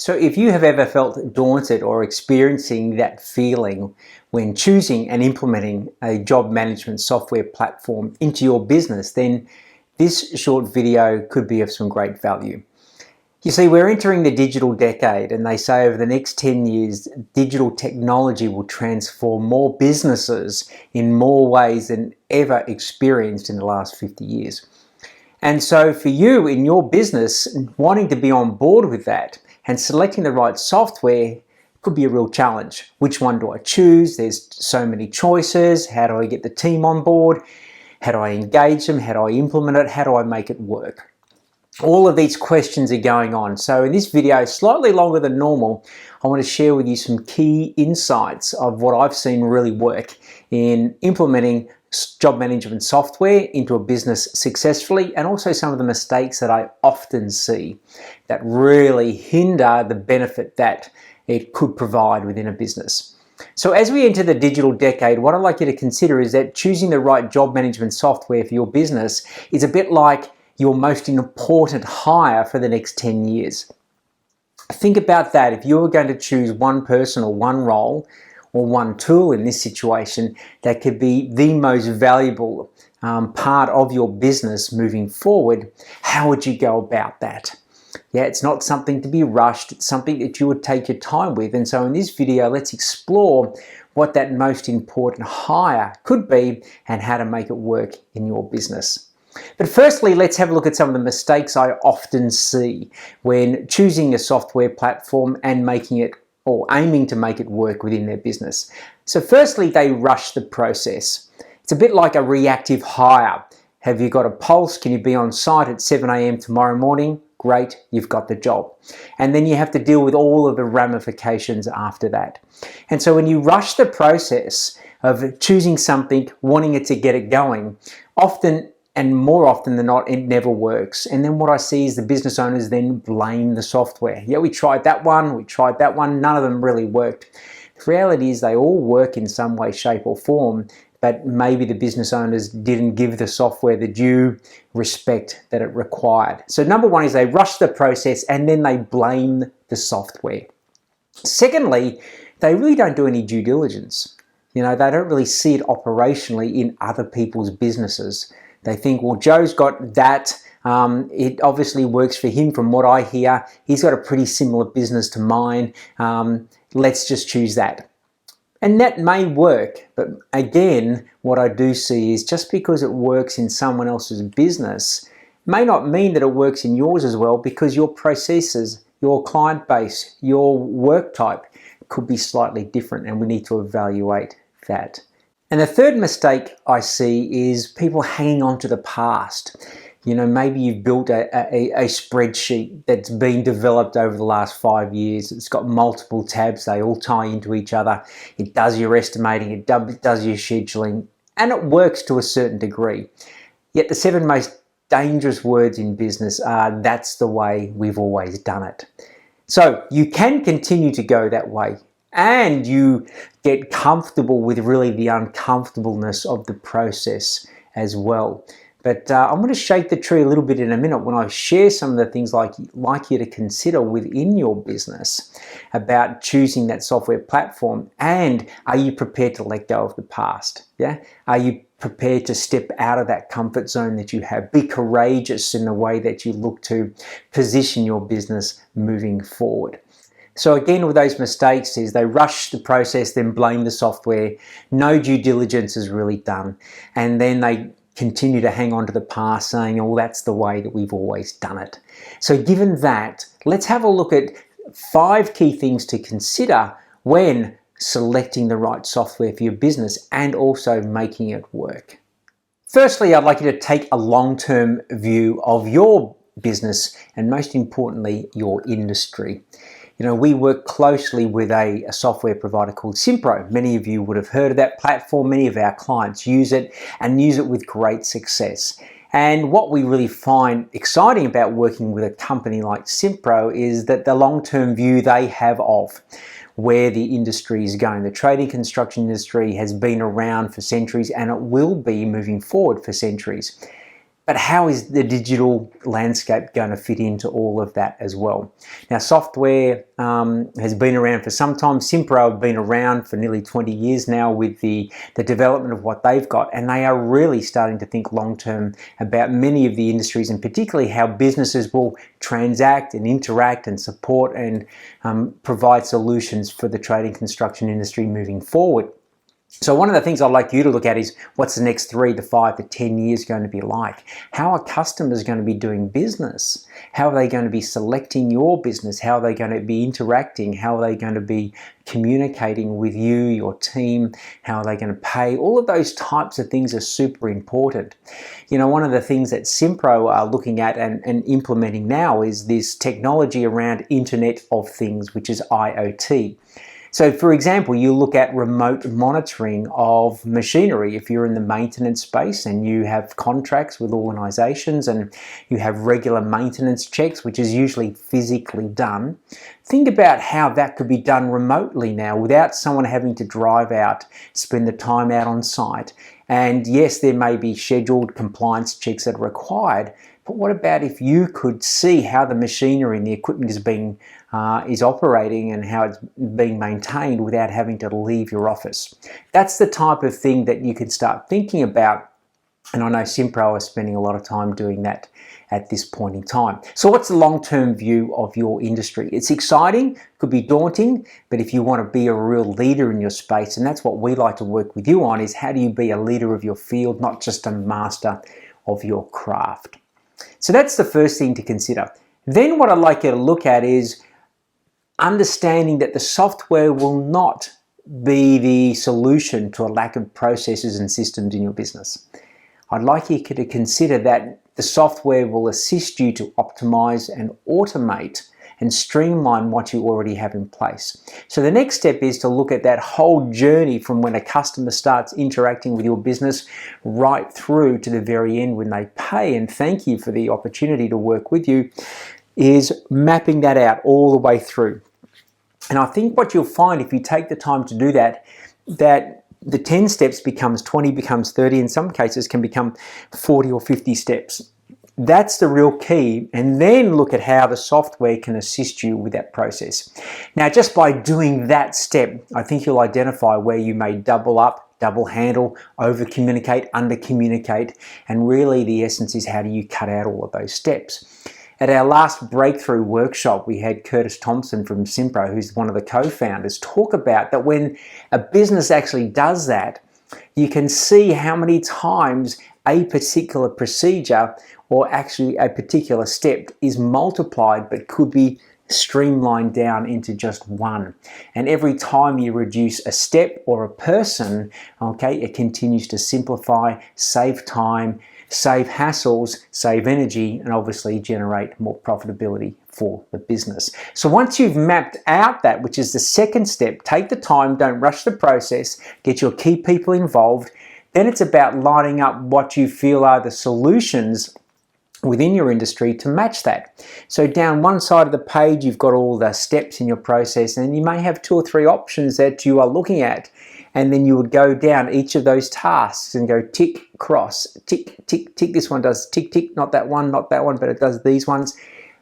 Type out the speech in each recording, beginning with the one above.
So if you have ever felt daunted or experiencing that feeling when choosing and implementing a job management software platform into your business, then this short video could be of some great value. You see, we're entering the digital decade, and they say over the next 10 years, digital technology will transform more businesses in more ways than ever experienced in the last 50 years. And so for you in your business, wanting to be on board with that and selecting the right software could be a real challenge. Which one do I choose? There's so many choices. How do I get the team on board? How do I engage them? How do I implement it? How do I make it work? All of these questions are going on. So in this video, slightly longer than normal, I want to share with you some key insights of what I've seen really work in implementing job management software into a business successfully, and also some of the mistakes that I often see that really hinder the benefit that it could provide within a business. So as we enter the digital decade, what I'd like you to consider is that choosing the right job management software for your business is a bit like your most important hire for the next 10 years. Think about that. If you were going to choose one person or one role or one tool in this situation that could be the most valuable part of your business moving forward, how would you go about that? Yeah, it's not something to be rushed. It's something that you would take your time with. And so in this video, let's explore what that most important hire could be and how to make it work in your business. But firstly, let's have a look at some of the mistakes I often see when choosing a software platform and making it or aiming to make it work within their business. So firstly, they rush the process. It's a bit like a reactive hire. Have you got a pulse? Can you be on site at 7 a.m. tomorrow morning? Great, you've got the job. And then you have to deal with all of the ramifications after that. And so when you rush the process of choosing something, wanting it to get it going, often and more often than not, it never works. And then what I see is the business owners then blame the software. Yeah, we tried that one, none of them really worked. The reality is they all work in some way, shape or form, but maybe the business owners didn't give the software the due respect that it required. So number one is they rush the process and then they blame the software. Secondly, they really don't do any due diligence. You know, they don't really see it operationally in other people's businesses. They think, well, Joe's got that. It obviously works for him from what I hear. He's got a pretty similar business to mine. Let's just choose that. And that may work, but again, what I do see is just because it works in someone else's business may not mean that it works in yours as well, because your processes, your client base, your work type could be slightly different, and we need to evaluate that. And the third mistake I see is people hanging on to the past. You know, maybe you've built a spreadsheet that's been developed over the last 5 years. It's got multiple tabs. They all tie into each other. It does your estimating. It does your scheduling. And it works to a certain degree. Yet the 7 most dangerous words in business are, that's the way we've always done it. So you can continue to go that way, and you get comfortable with really the uncomfortableness of the process as well. But I'm going to shake the tree a little bit in a minute when I share some of the things like you to consider within your business about choosing that software platform. And are you prepared to let go of the past? Yeah? Are you prepared to step out of that comfort zone that you have? Be courageous in the way that you look to position your business moving forward. So again, with those mistakes is they rush the process, then blame the software. No due diligence is really done. And then they continue to hang on to the past, saying, oh, that's the way that we've always done it. So given that, let's have a look at 5 key things to consider when selecting the right software for your business and also making it work. Firstly, I'd like you to take a long-term view of your business and, most importantly, your industry. You know, we work closely with a software provider called Simpro. Many of you would have heard of that platform. Many of our clients use it and use it with great success. And what we really find exciting about working with a company like Simpro is that the long-term view they have of where the industry is going. The trading construction industry has been around for centuries, and it will be moving forward for centuries. But how is the digital landscape going to fit into all of that as well? Now, software has been around for some time. Simpro have been around for nearly 20 years now with the development of what they've got, and they are really starting to think long-term about many of the industries, and particularly how businesses will transact and interact and support and provide solutions for the trade and construction industry moving forward. So one of the things I'd like you to look at is what's the next 3 to 5 to 10 years going to be like? How are customers going to be doing business? How are they going to be selecting your business? How are they going to be interacting? How are they going to be communicating with you, your team? How are they going to pay? All of those types of things are super important. You know, one of the things that Simpro are looking at and implementing now is this technology around Internet of Things, which is IoT. So for example, you look at remote monitoring of machinery. If you're in the maintenance space and you have contracts with organizations and you have regular maintenance checks, which is usually physically done, think about how that could be done remotely now without someone having to drive out, spend the time out on site. And yes, there may be scheduled compliance checks that are required, but what about if you could see how the machinery and the equipment is operating and how it's being maintained without having to leave your office? That's the type of thing that you can start thinking about. And I know Simpro are spending a lot of time doing that at this point in time. So what's the long-term view of your industry? It's exciting, could be daunting, but if you want to be a real leader in your space, and that's what we like to work with you on, is how do you be a leader of your field, not just a master of your craft? So that's the first thing to consider. Then what I'd like you to look at is understanding that the software will not be the solution to a lack of processes and systems in your business. I'd like you to consider that the software will assist you to optimize and automate and streamline what you already have in place. So the next step is to look at that whole journey from when a customer starts interacting with your business right through to the very end when they pay and thank you for the opportunity to work with you, is mapping that out all the way through. And I think what you'll find if you take the time to do that, that the 10 steps becomes 20, becomes 30, in some cases can become 40 or 50 steps. That's the real key, and then look at how the software can assist you with that process. Now, just by doing that step, I think you'll identify where you may double up, double handle, over communicate, under communicate, and really the essence is how do you cut out all of those steps. At our last breakthrough workshop, we had Curtis Thompson from Simpro, who's one of the co-founders, talk about that when a business actually does that, you can see how many times a particular procedure or actually a particular step is multiplied but could be streamlined down into just one. And every time you reduce a step or a person, okay, it continues to simplify, save time, save hassles, save energy, and obviously generate more profitability for the business. So once you've mapped out that, which is the second step, take the time, don't rush the process, get your key people involved. Then it's about lining up what you feel are the solutions within your industry to match that. So down one side of the page, you've got all the steps in your process, and you may have 2 or 3 options that you are looking at. And then you would go down each of those tasks and go tick, cross, tick, tick, tick. This one does tick, tick, not that one, but it does these ones.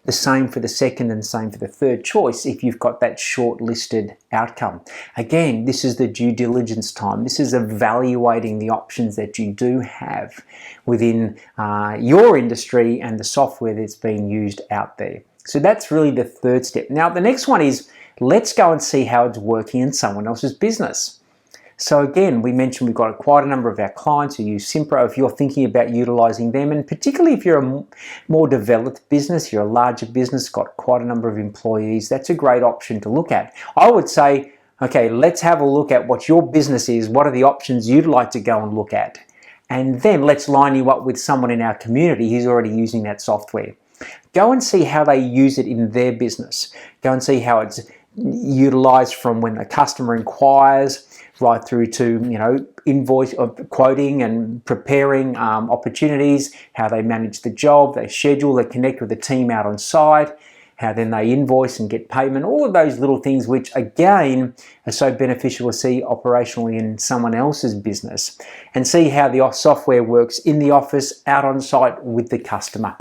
The same for the second and same for the third choice if you've got that shortlisted outcome. Again, this is the due diligence time. This is evaluating the options that you do have within your industry and the software that's being used out there. So that's really the third step. Now, the next one is let's go and see how it's working in someone else's business. So again, we mentioned we've got quite a number of our clients who use Simpro. If you're thinking about utilizing them, and particularly if you're a more developed business, you're a larger business, got quite a number of employees, that's a great option to look at. I would say, okay, let's have a look at what your business is. What are the options you'd like to go and look at? And then let's line you up with someone in our community who's already using that software. Go and see how they use it in their business. Go and see how it's utilized from when a customer inquires right through to, you know, invoice quoting and preparing opportunities, how they manage the job, they schedule, they connect with the team out on site, how then they invoice and get payment, all of those little things which again are so beneficial to see operationally in someone else's business, and see how the software works in the office, out on site with the customer.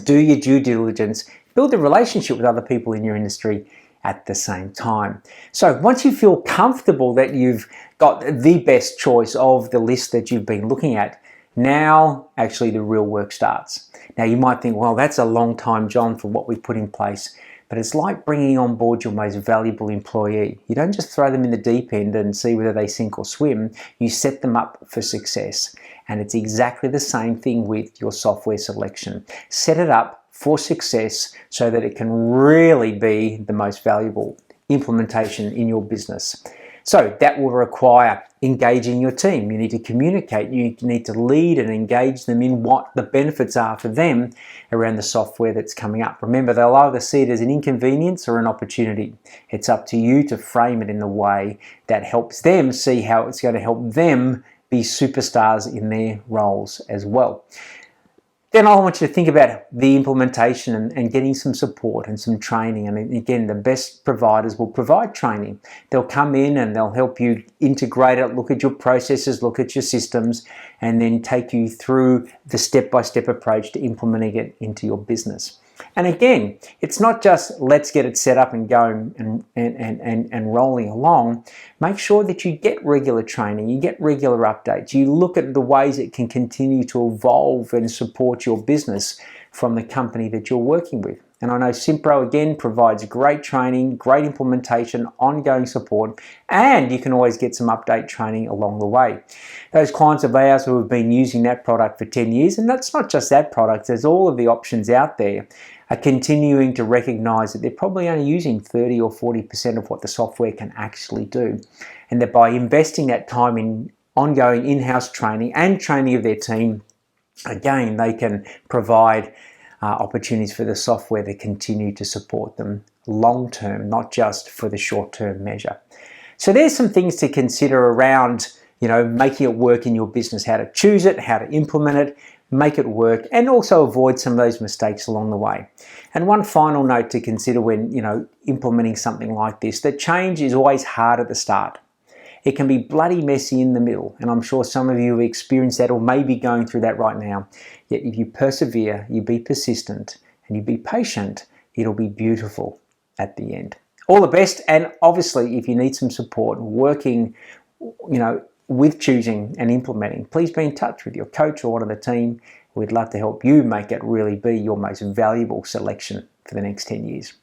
Do your due diligence, build a relationship with other people in your industry at the same time. So once you feel comfortable that you've got the best choice of the list that you've been looking at, now actually the real work starts. Now you might think, well, that's a long time, John, for what we've put in place. But it's like bringing on board your most valuable employee. You don't just throw them in the deep end and see whether they sink or swim. You set them up for success. And it's exactly the same thing with your software selection. Set it up for success so that it can really be the most valuable implementation in your business. So that will require engaging your team. You need to communicate. You need to lead and engage them in what the benefits are for them around the software that's coming up. Remember, they'll either see it as an inconvenience or an opportunity. It's up to you to frame it in the way that helps them see how it's going to help them be superstars in their roles as well. Then I want you to think about the implementation and getting some support and some training. And again, the best providers will provide training. They'll come in and they'll help you integrate it, look at your processes, look at your systems, and then take you through the step-by-step approach to implementing it into your business. And again, it's not just let's get it set up and going and rolling along. Make sure that you get regular training, you get regular updates, you look at the ways it can continue to evolve and support your business from the company that you're working with. And I know Simpro again provides great training, great implementation, ongoing support, and you can always get some update training along the way. Those clients of ours who have been using that product for 10 years, and that's not just that product, there's all of the options out there, are continuing to recognize that they're probably only using 30 or 40% of what the software can actually do. And that by investing that time in ongoing in-house training and training of their team, again, they can provide opportunities for the software that continue to support them long term, not just for the short term measure. So there's some things to consider around, making it work in your business, how to choose it, how to implement it, make it work, and also avoid some of those mistakes along the way. And one final note to consider when, implementing something like this, that change is always hard at the start. It can be bloody messy in the middle, and I'm sure some of you have experienced that or may be going through that right now. Yet if you persevere, you be persistent, and you be patient, it'll be beautiful at the end. All the best, and obviously if you need some support working, with choosing and implementing, please be in touch with your coach or one of the team. We'd love to help you make it really be your most valuable selection for the next 10 years.